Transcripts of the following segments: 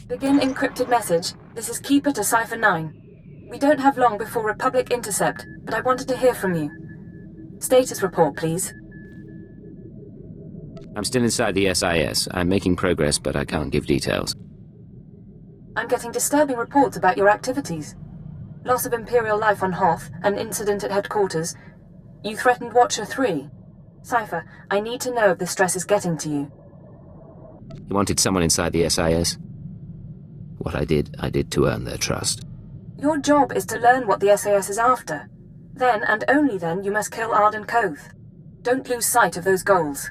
Begin encrypted message. This is Keeper to Cipher 9. We don't have long before Republic intercept, but I wanted to hear from you. Status report, please. I'm still inside the SIS. I'm making progress, but I can't give details. I'm getting disturbing reports about your activities. Loss of Imperial life on Hoth, an incident at headquarters. You threatened Watcher 3. Cipher, I need to know if the stress is getting to you. You wanted someone inside the SIS? What I did to earn their trust. Your job is to learn what the SAS is after. Then, and only then, you must kill Arden Koth. Don't lose sight of those goals.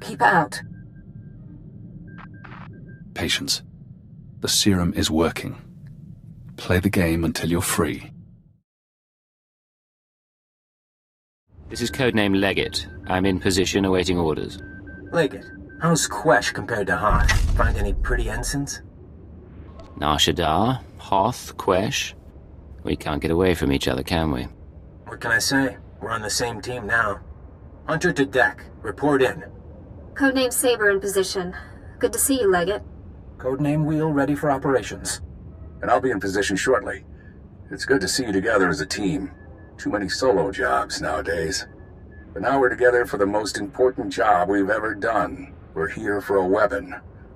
Keep her out. Patience. The serum is working. Play the game until you're free. This is codename Leggett. I'm in position awaiting orders. Leggett, how's Quesh compared to Hoth? Find any pretty ensigns? Nar Shaddaa, Hoth, Quesh. We can't get away from each other, can we? What can I say? We're on the same team now. Hunter to deck. Report in. Codename Saber in position. Good to see you, Leggett. Codename Wheel ready for operations. And I'll be in position shortly. It's good to see you together as a team. Too many solo jobs nowadays. But now we're together for the most important job we've ever done. We're here for a weapon.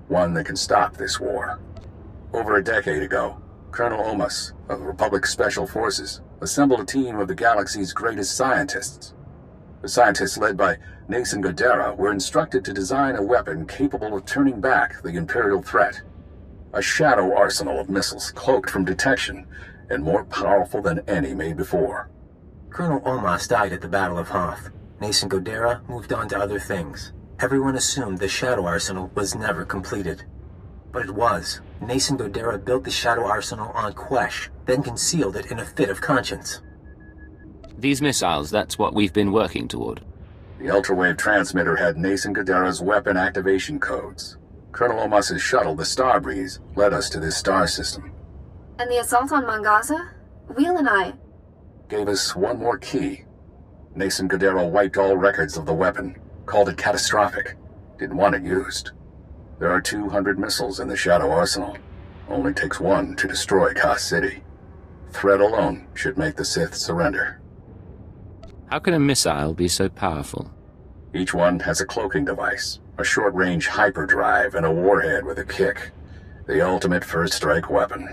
One that can stop this war. Over a decade ago, Colonel Omas of the Republic Special Forces assembled a team of the galaxy's greatest scientists. The scientists, led by Nason Godera, were instructed to design a weapon capable of turning back the Imperial threat. A shadow arsenal of missiles cloaked from detection and more powerful than any made before. Colonel Omas died at the Battle of Hoth. Nason Godera moved on to other things. Everyone assumed the shadow arsenal was never completed. But it was. Nason Godera built the shadow arsenal on Quesh, then concealed it in a fit of conscience. These missiles, that's what we've been working toward. The ultrawave transmitter had Nason Godera's weapon activation codes. Colonel Omas's shuttle, the Starbreeze, led us to this star system. And the assault on Mangaza? Wheel and I... Gave us one more key. Nason Godera wiped all records of the weapon, called it catastrophic, didn't want it used. There are 200 missiles in the Shadow Arsenal. Only takes one to destroy Koth City. Threat alone should make the Sith surrender. How can a missile be so powerful? Each one has a cloaking device, a short-range hyperdrive, and a warhead with a kick. The ultimate first-strike weapon.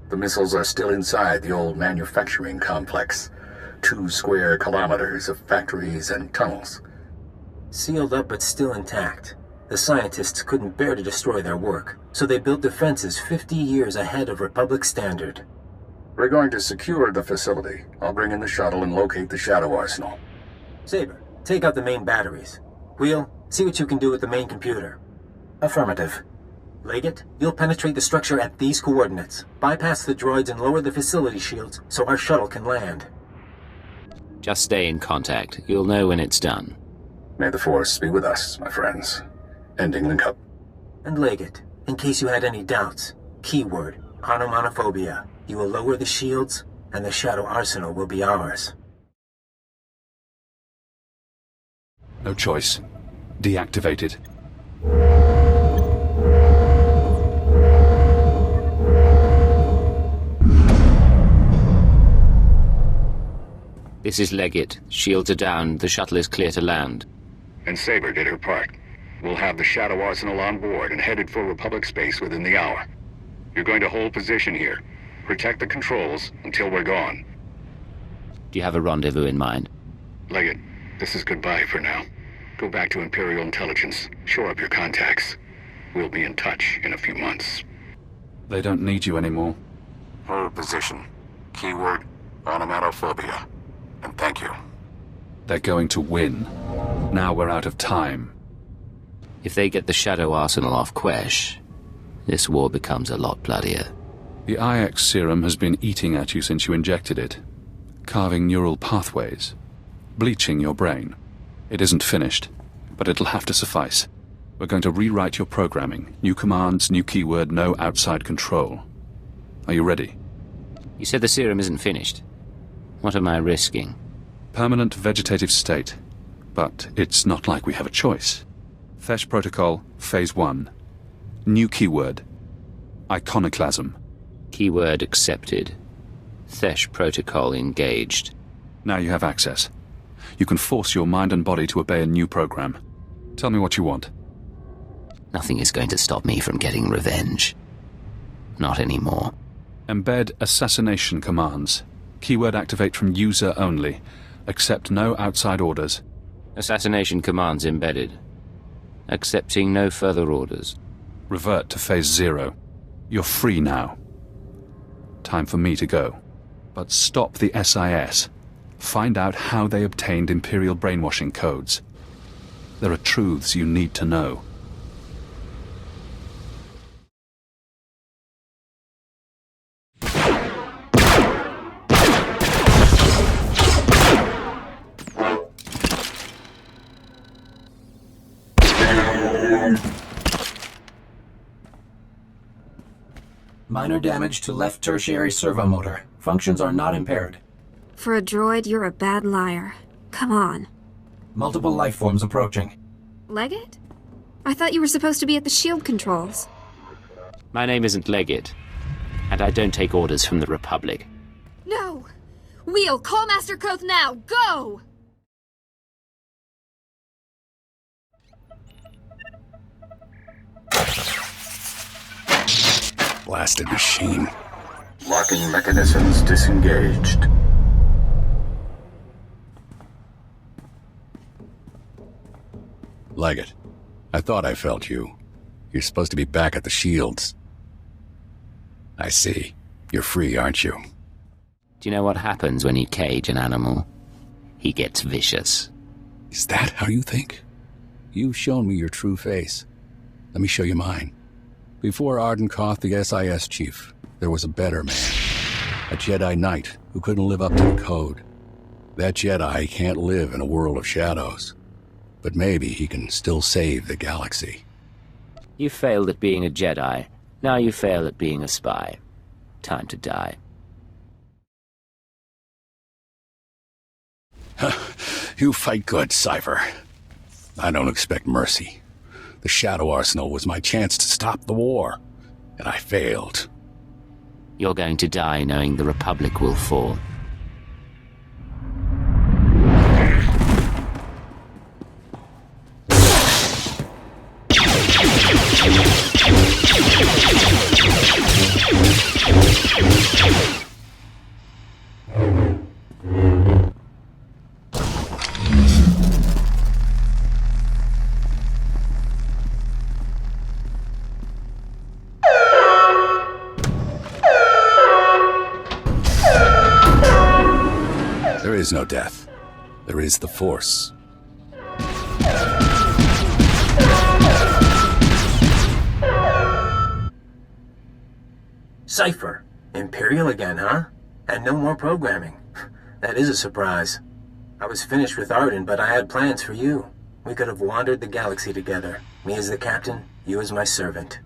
The missiles are still inside the old manufacturing complex. 2 square kilometers of factories and tunnels. Sealed up but still intact. The scientists couldn't bear to destroy their work, so they built defenses 50 years ahead of Republic standard. We're going to secure the facility. I'll bring in the shuttle and locate the Shadow Arsenal. Saber, take out the main batteries. Wheel, see what you can do with the main computer. Affirmative. Leggett, you'll penetrate the structure at these coordinates. Bypass the droids and lower the facility shields so our shuttle can land. Just stay in contact. You'll know when it's done. May the Force be with us, my friends. Ending link up. And Leggett, in case you had any doubts, keyword, onomatophobia. You will lower the shields, and the Shadow Arsenal will be ours. No choice. Deactivated. This is Leggett. Shields are down. The shuttle is clear to land. And Saber did her part. We'll have the Shadow Arsenal on board and headed for Republic space within the hour. You're going to hold position here. Protect the controls until we're gone. Do you have a rendezvous in mind? Leggett, this is goodbye for now. Go back to Imperial Intelligence. Shore up your contacts. We'll be in touch in a few months. They don't need you anymore. Hold position. Keyword, onomatophobia. And thank you. They're going to win. Now we're out of time. If they get the Shadow Arsenal off Quesh, this war becomes a lot bloodier. The IX serum has been eating at you since you injected it, carving neural pathways, bleaching your brain. It isn't finished, but it'll have to suffice. We're going to rewrite your programming. New commands, new keyword, no outside control. Are you ready? You said the serum isn't finished. What am I risking? Permanent vegetative state. But it's not like we have a choice. Fesh Protocol, Phase 1. New keyword. Iconoclasm. Keyword accepted. Thesh protocol engaged. Now you have access. You can force your mind and body to obey a new program. Tell me what you want. Nothing is going to stop me from getting revenge. Not anymore. Embed assassination commands. Keyword activate from user only. Accept no outside orders. Assassination commands embedded. Accepting no further orders. Revert to phase 0. You're free now. Time for me to go. But stop the SIS. Find out how they obtained Imperial brainwashing codes. There are truths you need to know. Minor damage to left tertiary servomotor. Functions are not impaired. For a droid, you're a bad liar. Come on. Multiple life forms approaching. Leggett? I thought you were supposed to be at the shield controls. My name isn't Leggett, and I don't take orders from the Republic. No! Wheel, call Master Koth now! Go! Blasted machine. Locking mechanisms disengaged. Leggett, I thought I felt you. You're supposed to be back at the shields. I see. You're free, aren't you? Do you know what happens when you cage an animal? He gets vicious. Is that how you think? You've shown me your true face. Let me show you mine. Before Ardenkoth, the SIS chief, there was a better man. A Jedi Knight who couldn't live up to the code. That Jedi can't live in a world of shadows. But maybe he can still save the galaxy. You failed at being a Jedi. Now you fail at being a spy. Time to die. You fight good, Cypher. I don't expect mercy. The Shadow Arsenal was my chance to stop the war, and I failed. You're going to die knowing the Republic will fall. There is no death. There is the Force. Cypher. Imperial again, huh? And no more programming. That is a surprise. I was finished with Arden, but I had plans for you. We could have wandered the galaxy together. Me as the captain, you as my servant.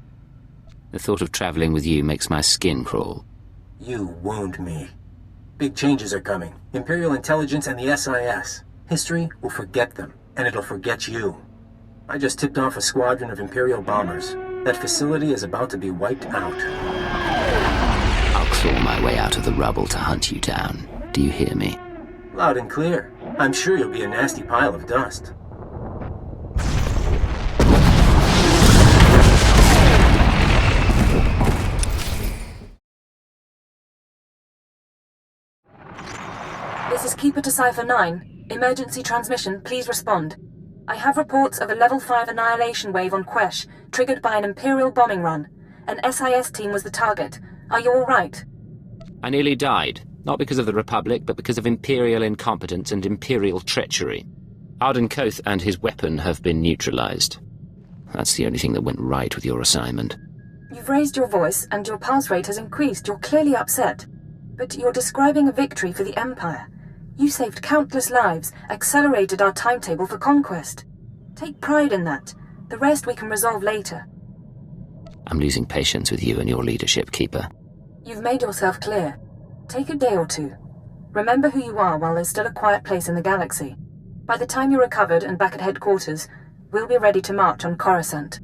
The thought of traveling with you makes my skin crawl. You wound me. Big changes are coming. Imperial intelligence and the SIS. History will forget them, and it'll forget you. I just tipped off a squadron of Imperial bombers. That facility is about to be wiped out. I'll claw my way out of the rubble to hunt you down. Do you hear me? Loud and clear. I'm sure you'll be a nasty pile of dust. This is Keeper to Cypher 9. Emergency transmission, please respond. I have reports of a Level 5 annihilation wave on Quesh, triggered by an Imperial bombing run. An SIS team was the target. Are you all right? I nearly died, not because of the Republic, but because of Imperial incompetence and Imperial treachery. Arden Koth and his weapon have been neutralized. That's the only thing that went right with your assignment. You've raised your voice, and your pulse rate has increased. You're clearly upset. But you're describing a victory for the Empire. You saved countless lives, accelerated our timetable for conquest. Take pride in that. The rest we can resolve later. I'm losing patience with you and your leadership, Keeper. You've made yourself clear. Take a day or two. Remember who you are while there's still a quiet place in the galaxy. By the time you're recovered and back at headquarters, we'll be ready to march on Coruscant.